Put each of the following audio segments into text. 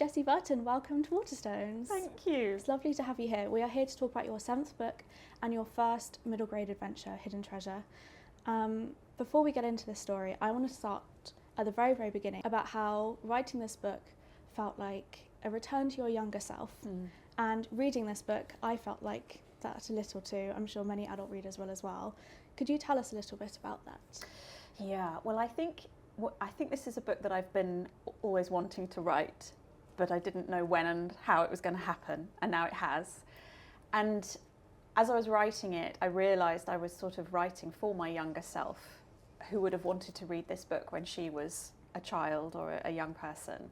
Jessie Burton, welcome to Waterstones. Thank you. It's lovely to have you here. We are here to talk about your 7th book and your first middle grade adventure, Hidden Treasure. Before we get into this story, I want to start at the very, very beginning about how writing this book felt like a return to your younger self. And reading this book, I felt like that a little too. I'm sure many adult readers will as well. Could you tell us a little bit about that? Yeah, well, I think this is a book that I've been always wanting to write, but I didn't know when and how it was going to happen, and now it has. And as I was writing it, I realised I was sort of writing for my younger self, who would have wanted to read this book when she was a child or a young person.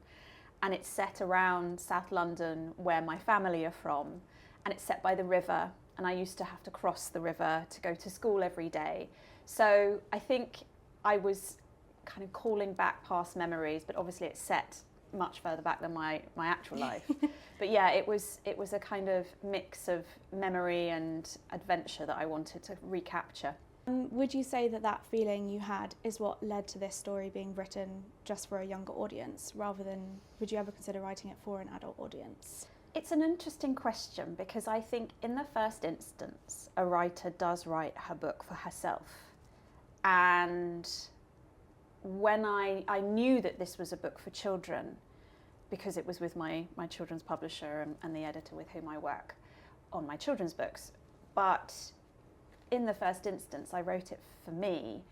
And it's set around South London, where my family are from, and it's set by the river, and I used to have to cross the river to go to school every day. So I think I was kind of calling back past memories, but obviously it's set much further back than my actual life. But yeah, it was a kind of mix of memory and adventure that I wanted to recapture. Would you say that that feeling you had is what led to this story being written just for a younger audience, rather than, would you ever consider writing it for an adult audience? It's an interesting question, because I think in the first instance, a writer does write her book for herself. And when I knew that this was a book for children, because it was with my children's publisher and the editor with whom I work on my children's books. But in the first instance, I wrote it for me,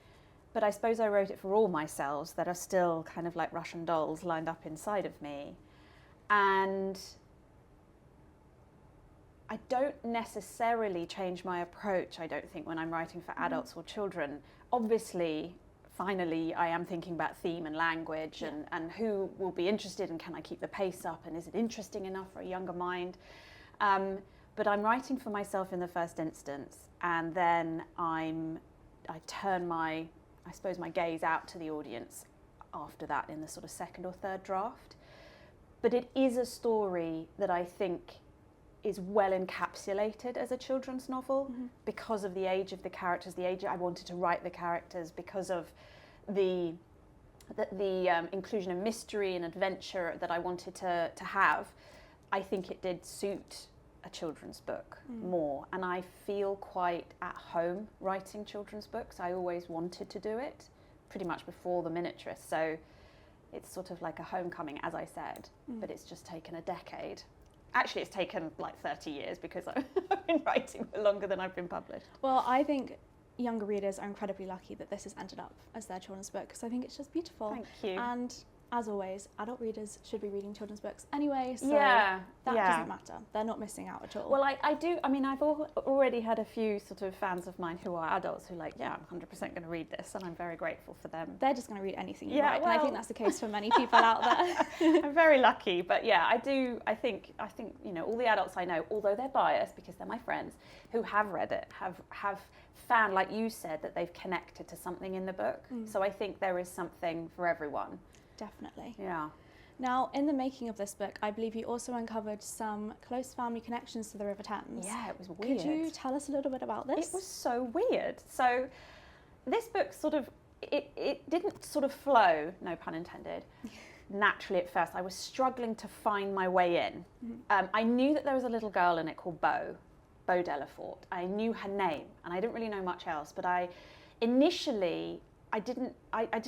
but I suppose I wrote it for all my selves that are still kind of like Russian dolls lined up inside of me. And I don't necessarily change my approach, I don't think, when I'm writing for adults or children. Obviously, finally, I am thinking about theme and language and who will be interested, and can I keep the pace up, and is it interesting enough for a younger mind? But I'm writing for myself in the first instance, and then I turn my gaze out to the audience after that in the sort of second or third draft. But it is a story that I think is well encapsulated as a children's novel, because of the age of the characters, the age I wanted to write the characters, because of the inclusion of mystery and adventure that I wanted to have. I think it did suit a children's book more, and I feel quite at home writing children's books. I always wanted to do it, pretty much before The Miniaturist, so it's sort of like a homecoming, as I said, but it's just taken a decade. Actually, it's taken like 30 years, because I've been writing for longer than I've been published. Well, I think younger readers are incredibly lucky that this has ended up as their children's book, because I think it's just beautiful. Thank you. And as always, adult readers should be reading children's books anyway, so that doesn't matter. They're not missing out at all. Well, I do. I mean, I've already had a few sort of fans of mine who are adults who are like, yeah, I'm 100% going to read this, and I'm very grateful for them. They're just going to read anything you Yeah, write, well, and I think that's the case for many people out there. I'm very lucky, but yeah, I do. I think all the adults I know, although they're biased because they're my friends, who have read it, have found, like you said, that they've connected to something in the book. So I think there is something for everyone. Definitely. Yeah. Now, in the making of this book, I believe you also uncovered some close family connections to the River Thames. Yeah, it was weird. Could you tell us a little bit about this? It was so weird. So this book sort of, it didn't sort of flow, no pun intended, naturally at first. I was struggling to find my way in. I knew that there was a little girl in it called Beau Delafort. I knew her name, and I didn't really know much else, but I just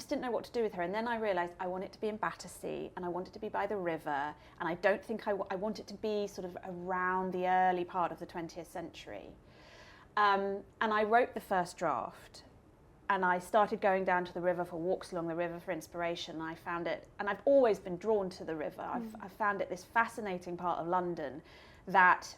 didn't know what to do with her. And then I realised I want it to be in Battersea, and I want it to be by the river, and I don't think I want it to be sort of around the early part of the 20th century. And I wrote the first draft, and I started going down to the river for walks along the river for inspiration. And I found it, and I've always been drawn to the river. I've found it this fascinating part of London that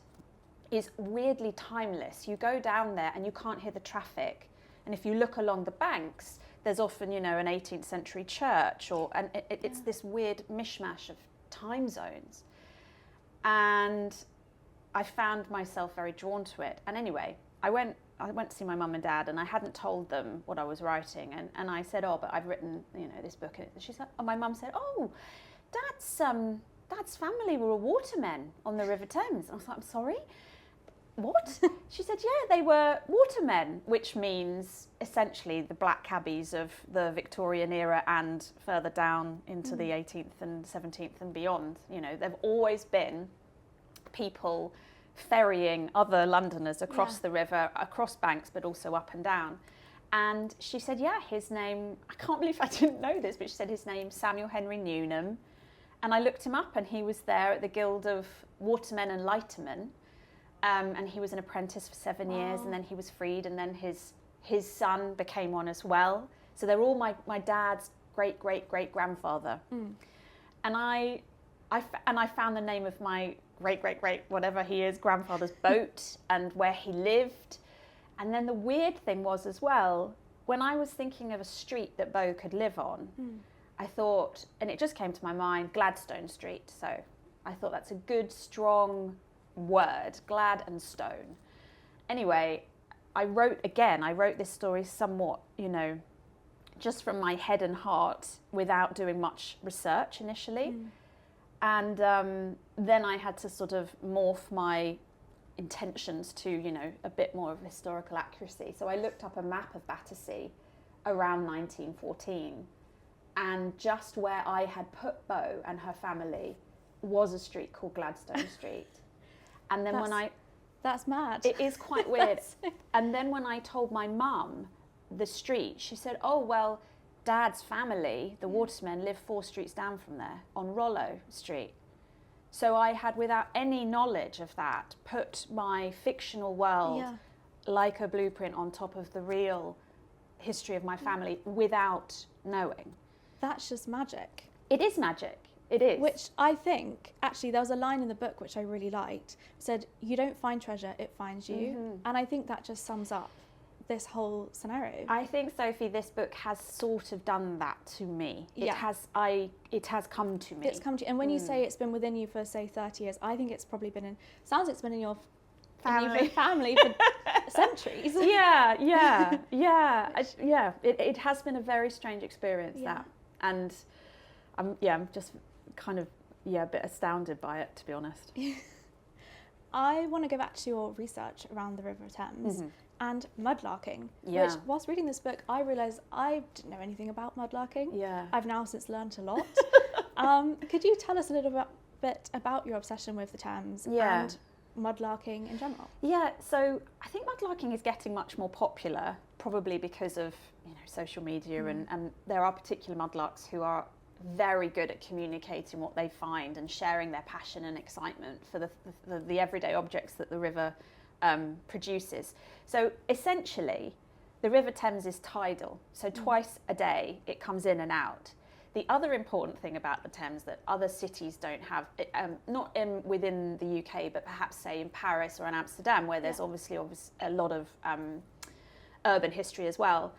is weirdly timeless. You go down there and you can't hear the traffic. And if you look along the banks, there's often, an 18th century church, it's this weird mishmash of time zones. And I found myself very drawn to it. And anyway, I went to see my mum and dad, and I hadn't told them what I was writing. And I said, but I've written, this book. And she said, my mum said, Dad's family were watermen on the River Thames. And I was like, I'm sorry? what? She said, yeah, they were watermen, which means essentially the black cabbies of the Victorian era and further down into the 18th and 17th and beyond. You know, there've always been people ferrying other Londoners across the river, across banks, but also up and down. And she said, yeah, his name, I can't believe I didn't know this, but she said his name's Samuel Henry Newnham. And I looked him up and he was there at the Guild of Watermen and Lightermen. And he was an apprentice for 7 years, and then he was freed, and then his son became one as well. So they're all my dad's great-great-great-grandfather. And I found the name of my great-great-great, whatever he is, grandfather's boat and where he lived. And then the weird thing was as well, when I was thinking of a street that Bo could live on, I thought, and it just came to my mind, Gladstone Street. So I thought that's a good, strong word, glad and stone. Anyway, I wrote this story somewhat, you know, just from my head and heart without doing much research initially. And then I had to sort of morph my intentions to, you know, a bit more of historical accuracy. So I looked up a map of Battersea around 1914, and just where I had put Bo and her family was a street called Gladstone Street. And then That's mad. It is quite weird. And then when I told my mum the street, she said, oh, well, Dad's family, the Watermen, live 4 streets down from there on Rollo Street. So I had, without any knowledge of that, put my fictional world like a blueprint on top of the real history of my family without knowing. That's just magic. It is magic. It is. Which I think, actually, there was a line in the book which I really liked. It said, you don't find treasure, it finds you. And I think that just sums up this whole scenario. I think, Sophie, this book has sort of done that to me. It has come to me. It's come to you. And when you say it's been within you for, say, 30 years, I think it's probably been in, sounds like it's been in your family for centuries. It has been a very strange experience, that. And I'm just kind of, a bit astounded by it, to be honest. I want to go back to your research around the River Thames and mudlarking, which, whilst reading this book, I realised I didn't know anything about mudlarking. I've now since learnt a lot. Could you tell us a little bit about your obsession with the Thames and mudlarking in general? So I think mudlarking is getting much more popular, probably because of, you know, social media, and there are particular mudlarks who are very good at communicating what they find and sharing their passion and excitement for the everyday objects that the river produces. So essentially, the River Thames is tidal. So twice a day it comes in and out. The other important thing about the Thames that other cities don't have, not within the UK, but perhaps say in Paris or in Amsterdam, where there's obviously a lot of urban history as well.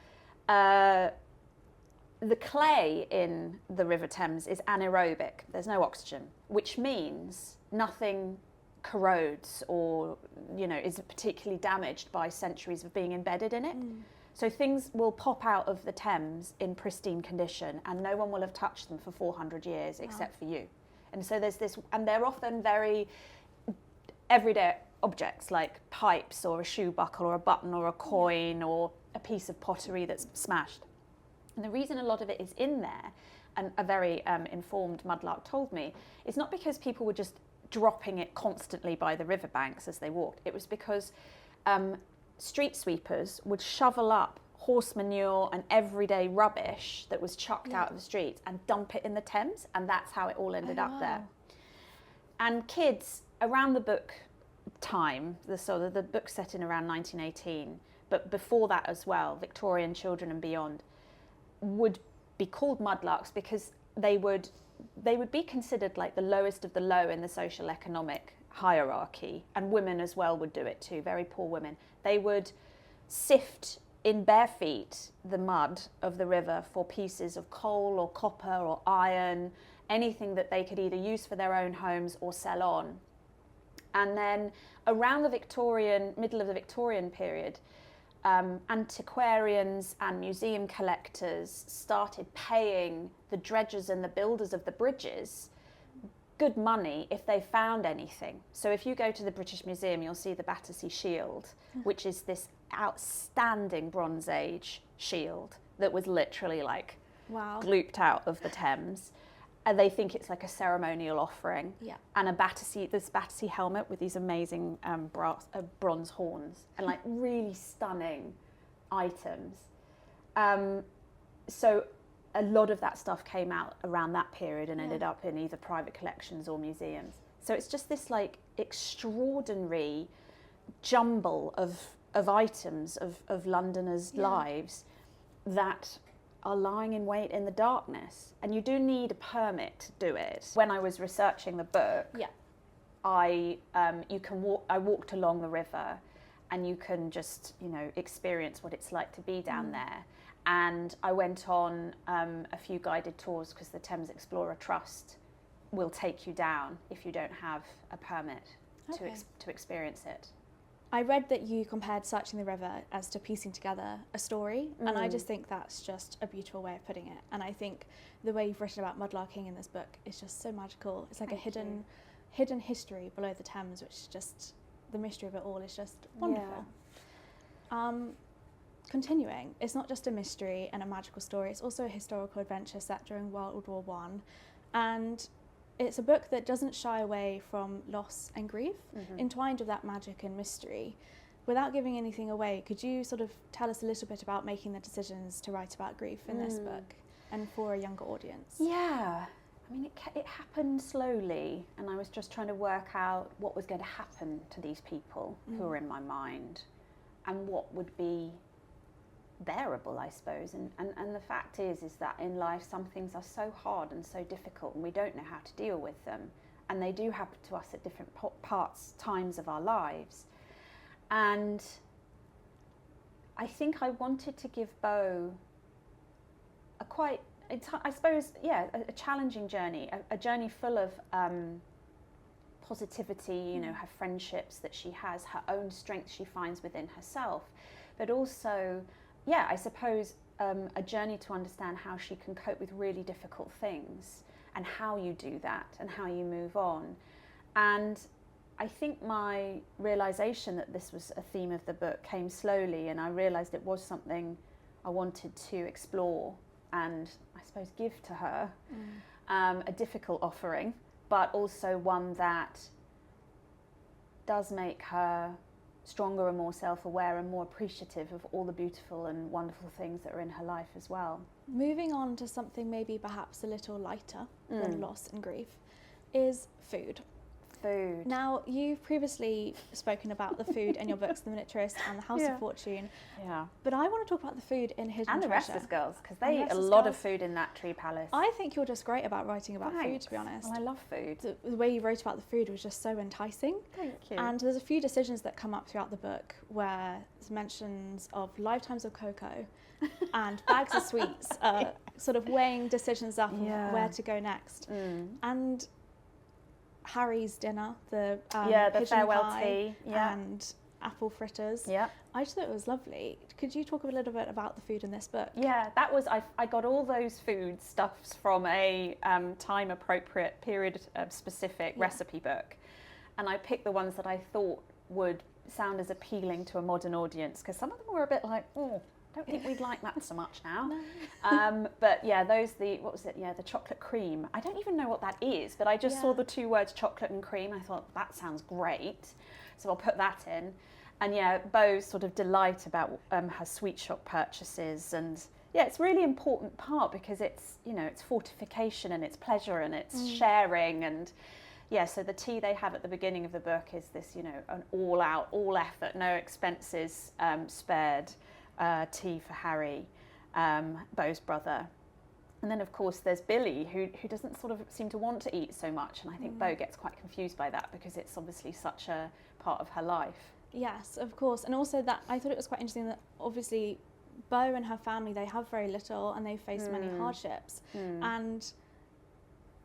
The clay in the River Thames is anaerobic. There's no oxygen, which means nothing corrodes or, you know, is particularly damaged by centuries of being embedded in it. So things will pop out of the Thames in pristine condition, and no one will have touched them for 400 years except for you. And so there's this, and they're often very everyday objects like pipes or a shoe buckle or a button or a coin or a piece of pottery that's smashed. And the reason a lot of it is in there, and a very informed mudlark told me, is not because people were just dropping it constantly by the riverbanks as they walked. It was because street sweepers would shovel up horse manure and everyday rubbish that was chucked out of the streets and dump it in the Thames, and that's how it all ended up there. And kids around the book time, the book's set in around 1918, but before that as well, Victorian children and beyond, would be called mudlarks because they would be considered like the lowest of the low in the social economic hierarchy, and women as well would do it too, very poor women. They would sift in bare feet the mud of the river for pieces of coal or copper or iron, anything that they could either use for their own homes or sell on. And then around the middle of the Victorian period, antiquarians and museum collectors started paying the dredgers and the builders of the bridges good money if they found anything. So if you go to the British Museum, you'll see the Battersea Shield, which is this outstanding Bronze Age shield that was literally like Wow. glooped out of the Thames. And they think it's like a ceremonial offering. Yeah. And this Battersea helmet with these amazing bronze horns and like really stunning items. So a lot of that stuff came out around that period and ended up in either private collections or museums. So it's just this like extraordinary jumble of items of Londoners' lives that are lying in wait in the darkness, and you do need a permit to do it. When I was researching the book, I walked along the river, and you can just experience what it's like to be down there. And I went on a few guided tours because the Thames Explorer Trust will take you down if you don't have a permit to experience it. I read that you compared searching the river as to piecing together a story, and I just think that's just a beautiful way of putting it. And I think the way you've written about mudlarking in this book is just so magical. It's like a hidden history below the Thames, which is just, the mystery of it all is just wonderful. Continuing, it's not just a mystery and a magical story, it's also a historical adventure set during World War One, and it's a book that doesn't shy away from loss and grief, entwined with that magic and mystery. Without giving anything away, could you sort of tell us a little bit about making the decisions to write about grief in this book and for a younger audience? Yeah, I mean, it happened slowly, and I was just trying to work out what was going to happen to these people who were in my mind and what would be bearable, I suppose. And the fact is that in life some things are so hard and so difficult and we don't know how to deal with them, and they do happen to us at different times of our lives. And I think I wanted to give Bo a challenging journey, a journey full of positivity, her friendships that she has, her own strength she finds within herself, but also I suppose a journey to understand how she can cope with really difficult things and how you do that and how you move on. And I think my realisation that this was a theme of the book came slowly, and I realised it was something I wanted to explore and I suppose give to her, a difficult offering, but also one that does make her stronger and more self-aware and more appreciative of all the beautiful and wonderful things that are in her life as well. Moving on to something maybe perhaps a little lighter than loss and grief is food. Now, you've previously spoken about the food in your books, The Miniaturist and The House of Fortune. Yeah. But I want to talk about the food in Hidden Treasure. And the Restless Girls, because they eat a lot of food in that tree palace. I think you're just great about writing about food, to be honest. Well, I love food. The way you wrote about the food was just so enticing. Thank you. And there's a few decisions that come up throughout the book where there's mentions of lifetimes of cocoa and bags of sweets, sort of weighing decisions up on where to go next. And Harry's dinner, the pigeon farewell pie tea, and apple fritters. Yeah, I just thought it was lovely. Could you talk a little bit about the food in this book? Yeah, that was I got all those food stuffs from a time appropriate, period specific recipe book, and I picked the ones that I thought would sound as appealing to a modern audience, because some of them were a bit like, don't think we'd like that so much now. No. But yeah, the chocolate cream. I don't even know what that is, but I just saw the two words chocolate and cream. I thought, that sounds great. So I'll put that in. And yeah, Bo's sort of delight about her sweet shop purchases. And yeah, it's a really important part because it's, it's fortification and it's pleasure and it's sharing. And yeah, so the tea they have at the beginning of the book is this, an all out, all effort, no expenses spared. Tea for Harry, Bo's brother. And then of course there's Billy, who doesn't sort of seem to want to eat so much, and I think Bo gets quite confused by that because it's obviously such a part of her life. Yes, of course. And also that I thought it was quite interesting that obviously Bo and her family, they have very little and they face many hardships, and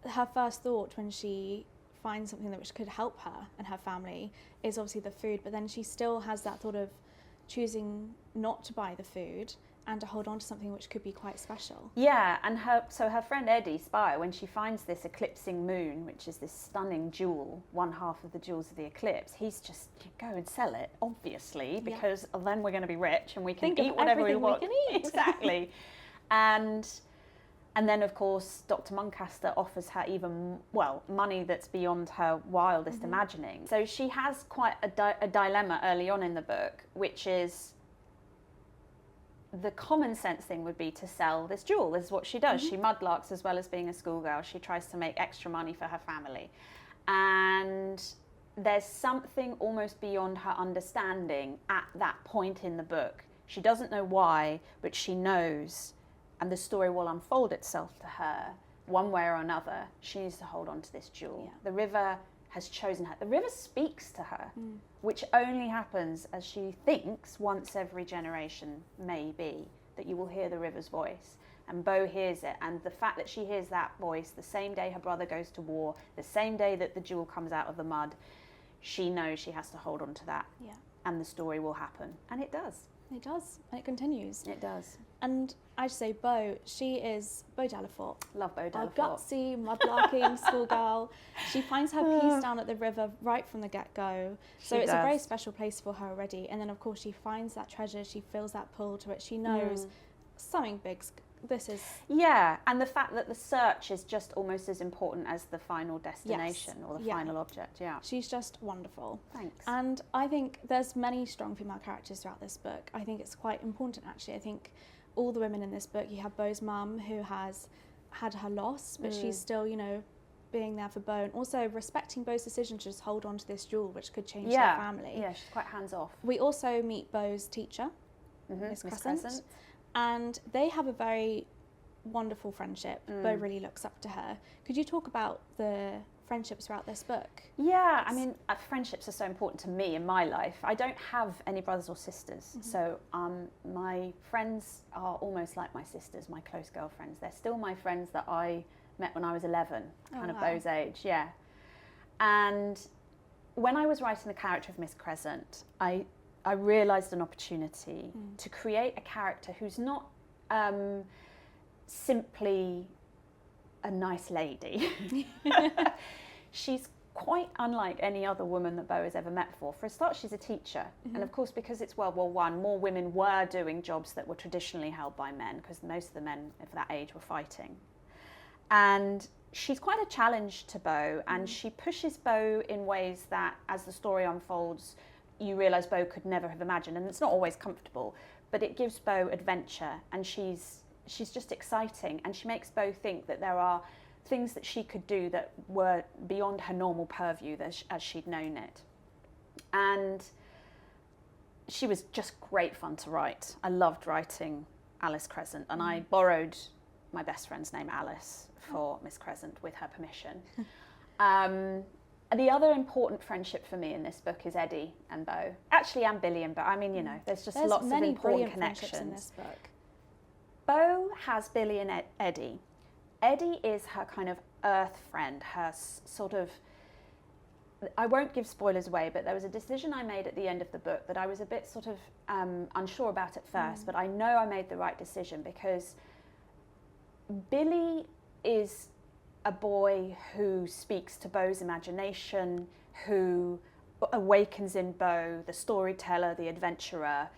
her first thought when she finds something which could help her and her family is obviously the food, but then she still has that thought of choosing not to buy the food and to hold on to something which could be quite special. Yeah, and her friend Eddie Spire, when she finds this eclipsing moon, which is this stunning jewel, one half of the jewels of the eclipse, he's just, go and sell it, obviously, because then we're going to be rich and we can eat whatever we want. We can eat. Exactly. And then, of course, Dr. Muncaster offers her even, money that's beyond her wildest imagining. So she has quite a dilemma early on in the book, which is the common sense thing would be to sell this jewel. This is what she does. She mudlarks as well as being a schoolgirl. She tries to make extra money for her family. And there's something almost beyond her understanding at that point in the book. She doesn't know why, but she knows, and the story will unfold itself to her one way or another. She needs to hold on to this jewel. Yeah. The river has chosen her. The river speaks to her, which only happens, as she thinks, once every generation, maybe, that you will hear the river's voice. And Bo hears it, and the fact that she hears that voice the same day her brother goes to war, the same day that the jewel comes out of the mud, she knows she has to hold on to that. Yeah. And the story will happen. And it does. It does, and it continues. It does. And I should say, Bo, she is Bo Delafort. Love Bo Delafort. A gutsy, mudlarking schoolgirl. She finds her peace down at the river right from the get-go. So it's a very special place for her already. And then, of course, she finds that treasure. She feels that pull to it. She knows something big's. This is... Yeah, and the fact that the search is just almost as important as the final destination or the final object, She's just wonderful. Thanks. And I think there's many strong female characters throughout this book. I think it's quite important, actually. I think all the women in this book, you have Bo's mum, who has had her loss, but she's still, being there for Bo, and also respecting Bo's decision to just hold on to this jewel, which could change their family. Yeah, she's quite hands-off. We also meet Bo's teacher, Miss Crescent. And they have a very wonderful friendship. Bo really looks up to her. Could you talk about the friendships throughout this book? Yeah, I mean, friendships are so important to me in my life. I don't have any brothers or sisters, so my friends are almost like my sisters, my close girlfriends. They're still my friends that I met when I was 11, kind of Bo's age, yeah. And when I was writing the character of Miss Crescent, I realised an opportunity to create a character who's not simply a nice lady. She's quite unlike any other woman that Bo has ever met before. For a start, she's a teacher. And of course, because it's World War I, more women were doing jobs that were traditionally held by men, because most of the men of that age were fighting. And she's quite a challenge to Bo, and she pushes Bo in ways that, as the story unfolds, you realise Bo could never have imagined. And it's not always comfortable, but it gives Bo adventure, and she's just exciting, and she makes Bo think that there are things that she could do that were beyond her normal purview as she'd known it. And she was just great fun to write. I loved writing Alice Crescent, and I borrowed my best friend's name, Alice, for Miss Crescent with her permission. The other important friendship for me in this book is Eddie and Bo. Actually, and Billy and Bo. I mean, there's lots of important connections in this book. Bo has Billy and Eddie. Eddie is her kind of earth friend, her sort of... I won't give spoilers away, but there was a decision I made at the end of the book that I was a bit sort of unsure about at first, but I know I made the right decision, because Billy is a boy who speaks to Bo's imagination, who awakens in Bo the storyteller, the adventurer,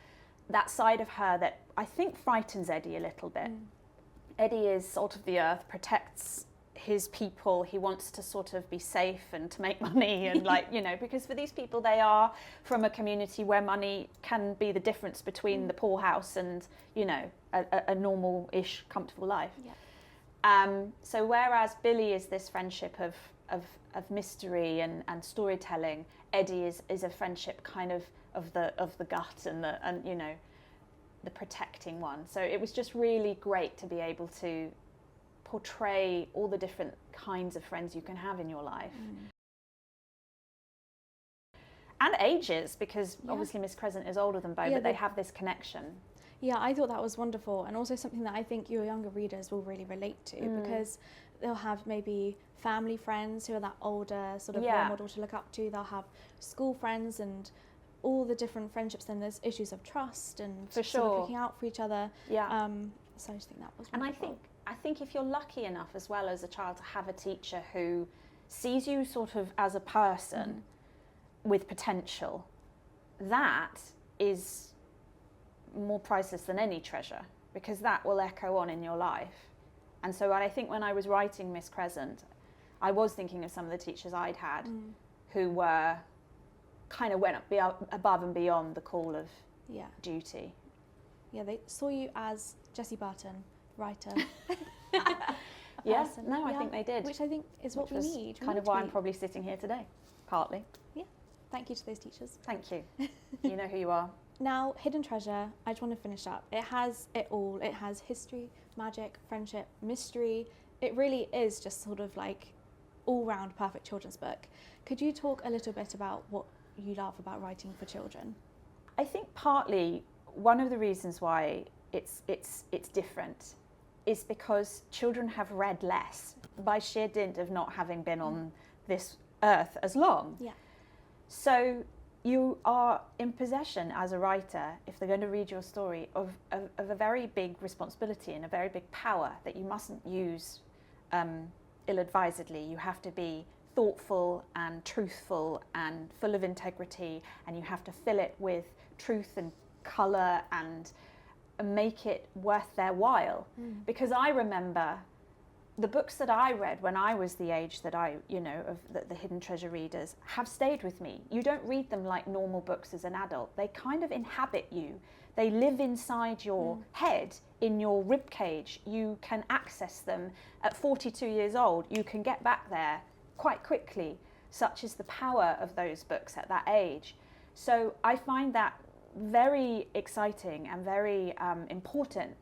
that side of her that I think frightens Eddie a little bit. Eddie is salt of the earth, protects his people. He wants to sort of be safe and to make money, and because for these people, they are from a community where money can be the difference between the poorhouse and, a normal-ish, comfortable life. Yeah. So whereas Billy is this friendship of mystery and storytelling, Eddie is a friendship kind of the gut and the protecting one. So it was just really great to be able to portray all the different kinds of friends you can have in your life. And ages, because obviously Miss Crescent is older than Bo, but they have this connection. Yeah, I thought that was wonderful, and also something that I think your younger readers will really relate to, because they'll have maybe family friends who are that older sort of role model to look up to. They'll have school friends and all the different friendships, and there's issues of trust and For sort of sure. looking out for each other. Yeah. So I just think that was And wonderful. I think if you're lucky enough as well as a child to have a teacher who sees you sort of as a person with potential, that is more priceless than any treasure, because that will echo on in your life. And so I think when I was writing Miss Crescent, I was thinking of some of the teachers I'd had who were kind of went above and beyond the call of duty. Yeah, they saw you as Jessie Burton, writer. Yeah, person. no, I think they did. Which I think is what we need. We Kind need of to why I'm be- probably sitting here today, partly. Thank you to those teachers. Thank you. You know who you are. Now, Hidden Treasure, I just want to finish up. It has it all. It has history, magic, friendship, mystery. It really is just sort of like all-round perfect children's book. Could you talk a little bit about what you love about writing for children? I think partly one of the reasons why it's different is because children have read less by sheer dint of not having been on this earth as long. Yeah. So you are in possession as a writer, if they're going to read your story, of a very big responsibility and a very big power that you mustn't use ill-advisedly. You have to be thoughtful and truthful and full of integrity, and you have to fill it with truth and colour and make it worth their while. Because I remember the books that I read when I was the age that I, of the Hidden Treasure readers, have stayed with me. You don't read them like normal books as an adult. They kind of inhabit you. They live inside your head, in your rib cage. You can access them at 42 years old. You can get back there quite quickly. Such is the power of those books at that age. So I find that very exciting and very important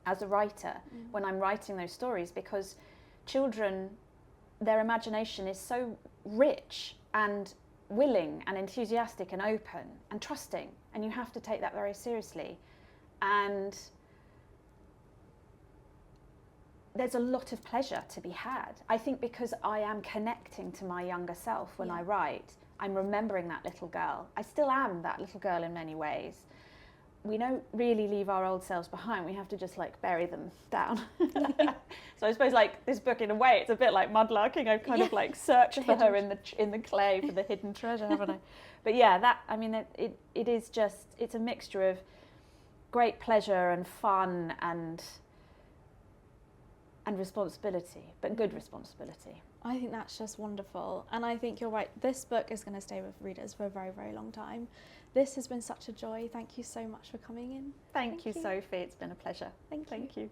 as a writer when I'm writing those stories, because children, their imagination is so rich and willing and enthusiastic and open and trusting, and you have to take that very seriously. And there's a lot of pleasure to be had. I think because I am connecting to my younger self when I write. I'm remembering that little girl. I still am that little girl in many ways. We don't really leave our old selves behind. We have to just like bury them down. So I suppose like this book, in a way, it's a bit like mudlarking. I've kind of like searched for her in the clay for the hidden treasure, haven't I? But yeah, it is just, it's a mixture of great pleasure and fun and responsibility, but good responsibility. I think that's just wonderful. And I think you're right. This book is going to stay with readers for a very, very long time. This has been such a joy. Thank you so much for coming in. Thank you, Sophie. It's been a pleasure. Thank you.